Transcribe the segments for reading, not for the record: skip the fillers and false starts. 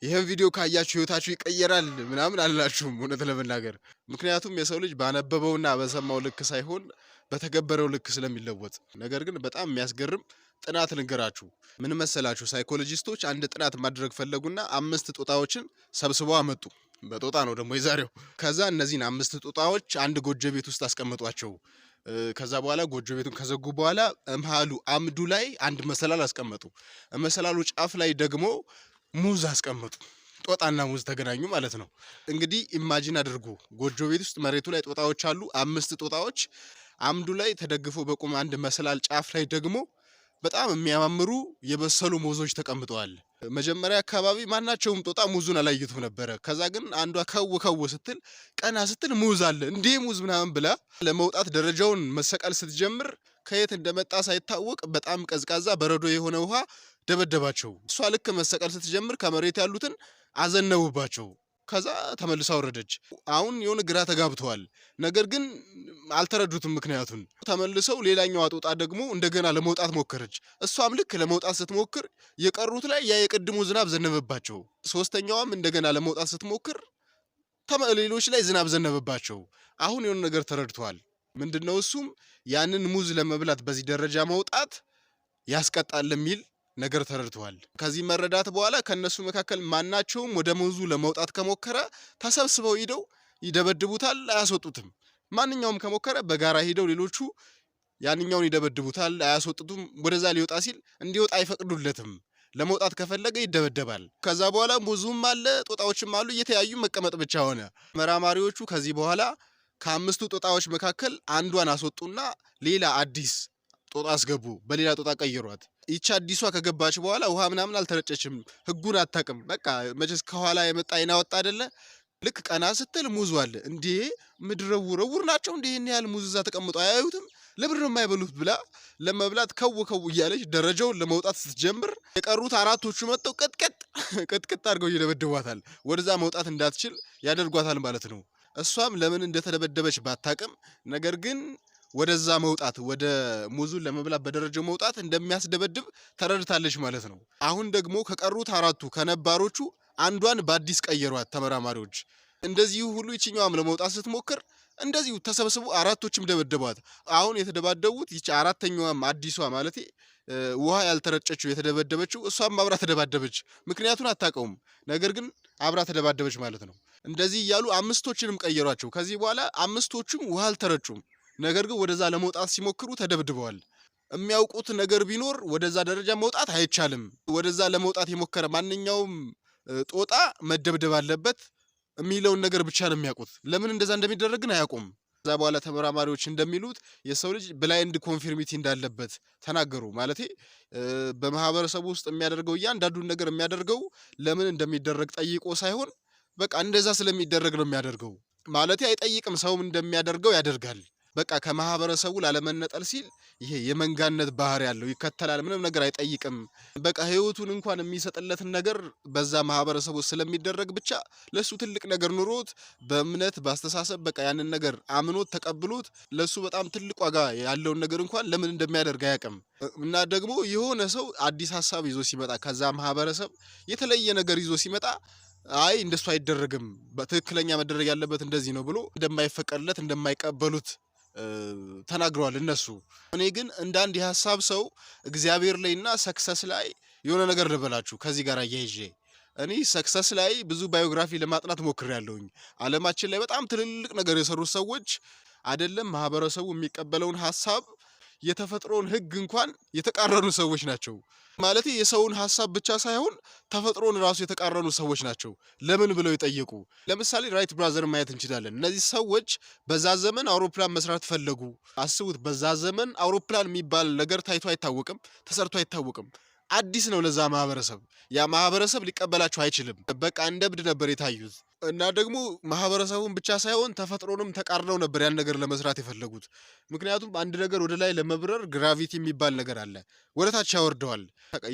ይሄን ቪዲዮ ካያችሁ ህይወታችሁ ይቀየራል ምናምን አላችሁም እውነት ለመናገር ምክንያቱም የሰው ልጅ ባነበበውና በሰማው ልክ ሳይሆን በተገበረው ልክ ስለሚለወጥ ነገር ግን በጣም የሚያስገርም ጥናት ልንገራችሁ ምን መሰላችሁ ሳይኮሎጂስቶች አንድ ጥናት ማድረግ ፈለጉና 5 ጦጣዎችን ሰብስበው አመጡ በጦጣ ነው ደግሞ የዛሬው ከዛ እነዚህን 5 ጦጣዎች አንድ ጎጆ ቤት ውስጥ አስቀምጧቸው ከዛ በኋላ ጎጆ ቤቱን ከዘጉ በኋላ መሃሉ አምዱ ላይ አንድ መሰላል አስቀመጡ መሰላሉ ጫፍ ላይ ደግሞ ሙዝ አስቀመጡ ጦጣና ሙዝ ተገናኙ ማለት ነው እንግዲህ ኢማጂን አድርጉ ጎጆ ቤት ውስጥ መሬቱ ላይ ጦጣዎች አሉ 5 ጦጣዎች አምዱ ላይ ተደግፈው በቁም አንድ መሰላል ጫፍ ላይ ደግሞ በጣም የሚያማምሩ የበሰሉ ሙዞች ተቀምጠዋል መጀመሪያ አካባቢ ማናቸውም ጦጣ ሙዙን አላየቱም ነበር ከዛ ግን አንዷ ከው ስትል ቀና ስትል ሙዝ አለ እንዴ ሙዝ ምናምን ብላ ለመውጣት ደረጃውን መሰቀል ስትጀምር ከየት እንደመጣ ሳይታወቅ በጣም ቀዝቃዛ በረዶ የሆነ ውሃ ደበደባቸው እሷ ልክ መሰቀል ስትጀምር ከመሬት ያሉትን አዘነቡባቸው ከዛ ተመልሳ ወረደች አሁን የሆነ ግራ ተጋብተዋል ነገር ግን አልተረዱትም ምክንያቱን ተመልሰው ሌላኛው ጦጣ ደግሞ እንደገና ለመውጣት ሞከረች እሷም ልክ ለመውጣት ስትሞክር የቀሩት ላይ ያ የቅድሙ ዝናብ ዘነበባቸው ሶስተኛዋም እንደገና ለመውጣት ስትሞክር ሌሎች ላይ ዝናብ ዘነበባቸው አሁን የሆነ ነገር ተረድተዋል ምንድነው እሱም ያንን ሙዝ ለመብላት በዚህ ደረጃ መውጣት ያስቀጣል የሚል ነገር ተረድተዋል ከዚህ መረዳት በኋላ ከነሱ መካከል ማናቸውም ወደ ሙዙ ለመውጣት ከሞከረ ተሰብስበው ሄደው ይደበድቡታል አያስወጡትም ማንኛውም ከሞከረ በጋራ ሄደው ሌሎቹ ያንኛውን ይደበድቡታል አያስወጡትም ወደዛ ሊወጣ ሲል እንዲወጣ አይፈቅዱለትም ለመውጣት ከፈለገ ይደበደባል ከዛ በኋላ ሙዙም አለ ጦጣዎችም አሉ እየተያዩ መቀመጥ ብቻ ሆነ መራማሪዎቹ ከዚህ በኋላ ከ5ቱ ጦጣዎች መካከል አንዷን አስወጡና ሌላ አዲስ ጦጣ አስገቡ በሌላ ጦጣ ቀይሯት ይቻ አዲሷ ከገባች በኋላ ውሃ ምናምን አልተረጨችም ህጉን አታቅም በቃ መቼስ ከኋላ የመጣ አይናወጣ አይደለ ልክ ቀና ስትል ሙዝ አለ እንዴ ምድረውረውር ናቸው እንዴ ይሄን ያህል ሙዝ እዛ ተቀምጦ አያዩትም ለብር ነው የማይበሉት ብላ ለመብላት ከው እያለች ደረጃውን ለመውጣት ስትጀምር የቀሩት አራቶቹ መጥተው ቅጥቅጥ አድርገው ይደበድቧታል ወደዛ መውጣት እንዳትችል ያደርጓታል ማለት ነው እሷም ለምን እንደተደበደበች ባታቅም ነገር ግን ወደዛ መውጣት ወደ ሙዙን ለመብላት በደረጃው መውጣት እንደሚያስደበድብ ተረድታለች ማለት ነው አሁን ደግሞ ከቀሩት አራቱ ከነባሮቹ አንዷን በአዲስ ቀየሯት ተመራማሪዎች እንደዚህ ሁሉ ይችኛውም ለመውጣት ስትሞክር እንደዚሁ ተሰብስቡ አራቶችም ደበደቧት አሁን የተደባደቡት ይች አራተኛዋም አዲሷ ማለት ውሃ ያልተረጨችው የተደበደበችው እሷም አብራ ተደባደበች ምክንያቱን አታውቀውም ነገር ግን አብራ ተደባደበች ማለት ነው እንደዚህ እያሉ አምስቶችንም ቀየሯቸው ከዚህ በኋላ አምስቶቹም ውሃ አልተረጩም ነገር ግን ወደዛ ለመውጣት ሲሞክሩ ተደብድበዋል የሚያውቁት ነገር ቢኖር ወደዛ ደረጃ መውጣት አይቻልም ወደዛ ለመውጣት የሞከረ ማንኛውም ጦጣ መደብደብ አለበት የሚለውን ነገር ብቻ ነው የሚያውቁት ለምን እንደዛ እንደሚደረግ ግን አያውቁም ከዛ በኋላ ተመራማሪዎች እንደሚሉት የሰው ልጅ ብላይንድ ኮንፊርሚቲ እንዳለበት ተናገሩ ማለቴ በማህበረሰቡ ውስጥ የሚያደርገው እያንዳንዱን ነገር የሚያደርገው ለምን እንደሚደረግ ጠይቆ ሳይሆን በቃ እንደዛ ስለሚደረግ ነው የሚያደርገው ማለቴ አይጠይቅም ሰውም እንደሚያደርገው ያደርጋል በቃ ከማህበረሰቡ ላለመነጠል ሲል ይሄ የመንጋነት ባህሪ ያለው ይከተላል ምንም ነገር አይጠይቅም በቃ ህይወቱን እንኳን የሚሰጥለትን ነገር በዛ ማህበረሰቡ ስለሚደረግ ብቻ ለሱ ትልቅ ነገር ኑሮት በእምነት ባስተሳሰብ በቃ ያንን ነገር አምኖት ተቀብሎት ለሱ በጣም ትልቅ ዋጋ ያለው ነገር እንኳን ለምን እንደሚያደርግ አያውቅም እና ደግሞ የሆነ ሰው አዲስ ሐሳብ ይዞ ሲመጣ ከዛ ማህበረሰብ የተለየ ነገር ይዞ ሲመጣ አይ እንደሱ አይደረግም በትክክለኛ መደረግ ያለበት እንደዚህ ነው ብሎ እንደማይፈቀድለት እንደማይቀበሉት ተናግረዋል እነሱ እኔ ግን እንዳንድ የሐሳብ ሰው እግዚአብሔር ላይና ሰክሰስ ላይ የሆነ ነገር ልበላችሁ ከዚህ ጋር አያይዤ እኔ ሰክሰስ ላይ ብዙ ባዮግራፊ ለማጥናት ሞክሬያለሁኝ ዓለማችን ላይ በጣም ትልልቅ ነገር የሰሩ ሰዎች አይደለም ማህበረሰቡ የሚቀበለውን ሐሳብ የተፈጥሮን ህግ እንኳን የተቃረኑ ሰዎች ናቸው ማለት የሰውን ሐሳብ ብቻ ሳይሆን ተፈጥሮን ራሱ የተቃረኑ ሰዎች ናቸው ለምን ብለው ይጠይቁ ለምሳሌ ራይት ብራዘር ማየት እንችላለን እነዚህ ሰዎች በዛ ዘመን አውሮፕላን መስራት ፈለጉ አስቡት በዛ ዘመን አውሮፕላን የሚባል ነገር ታይቶ አይታወቅም ተሰርቶ አይታወቅም አዲስ ነው ለዛ ማህበረሰብ ያ ማህበረሰብ ሊቀበላቸው አይችልም በቃ እንደብድ ነበር የታዩት እና ደግሞ ማህበረሰቡን ብቻ ሳይሆን ተፈጥሮንም ተቃርነው ነበር ያን ነገር ለመስራት የፈለጉት ምክንያቱም አንድ ነገር ወደ ላይ ለመብረር ግራቪቲ የሚባል ነገር አለ ወደታች ያወርደዋል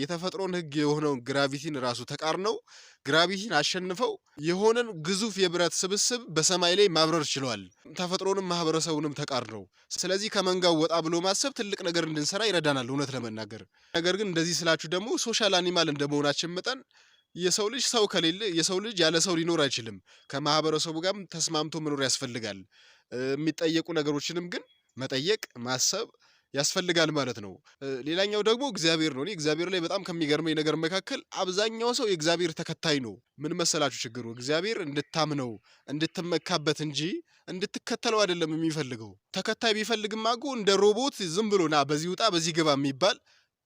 የተፈጥሮን ህግ የሆነው ግራቪቲን ራሱ ተቃርነው ግራቪቲን አሸንፈው የሆነን ግዙፍ የብረት ስብስብ በሰማይ ላይ ማብረር ችለዋል ተፈጥሮንም ማህበረሰቡንም ተቃርነው ስለዚህ ከመንጋው ወጣ ብሎ ማሰብ ትልቅ ነገር እንድንሰራ ይረዳናል እውነት ለመናገር ነገር ግን እንደዚህ ስላችሁ ደግሞ ሶሻል አኒማል እንደመሆናችን መጠን የሰው ልጅ ሰው ከሌለ የሰው ልጅ ያለ ሰው ሊኖር አይችልም። ከማህበረሰቡ ጋርም ተስማምቶ መኖር ያስፈልጋል። የሚጠየቁ ነገሮችንም ግን መጠየቅ፣ ማሰብ ያስፈልጋል ማለት ነው። ሌላኛው ደግሞ እግዚአብሔር ነው። እኔ እግዚአብሔር ላይ በጣም ከሚገርመኝ ነገር መካከል አብዛኛው ሰው የእግዚአብሔር ተከታይ ነው። ምን መሰላችሁ ችግሩ? እግዚአብሔር እንድታምነው እንድትመካበት እንጂ እንድትከተለው አይደለም የሚፈልገው። ተከታይ ቢፈልግማ እኮ እንደ ሮቦት ዝም ብሎ ና በዚህ ውጣ በዚህ ግባ የሚባል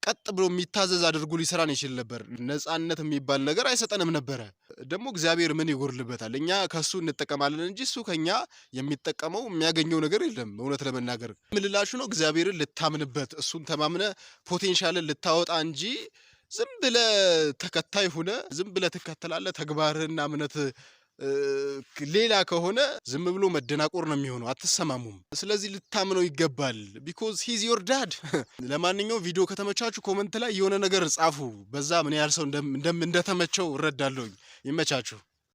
ቀጥ ብሎ የሚታዘዝ አድርጎ ሊሰራን ይችል ነበር። ነፃነት የሚባል ነገር አይሰጠንም ነበረ። ደግሞ እግዚአብሔር ምን ይጎርልበታል? እኛ ከሱ እንጠቀማለን እንጂ እሱ ከኛ የሚጠቀመው የሚያገኘው ነገር የለም። እውነት ለመናገር ምልላችሁ ነው። እግዚአብሔርን ልታምንበት እሱን ተማምነ ፖቴንሻልን ልታወጣ እንጂ ዝም ብለ ተከታይ ሁነ ዝም ብለ ትከተላለህ። ተግባርህና እምነት ሌላ ከሆነ ዝም ብሎ መደናቆር ነው የሚሆነው። አትሰማሙም። ስለዚህ ልታምነው ይገባል። ቢኮዝ ሂዝ ዮር ዳድ። ለማንኛውም ቪዲዮ ከተመቻችሁ ኮመንት ላይ የሆነ ነገር ጻፉ። በዛ ምን ያህል ሰው እንደተመቸው እረዳለሁኝ። ይመቻችሁ።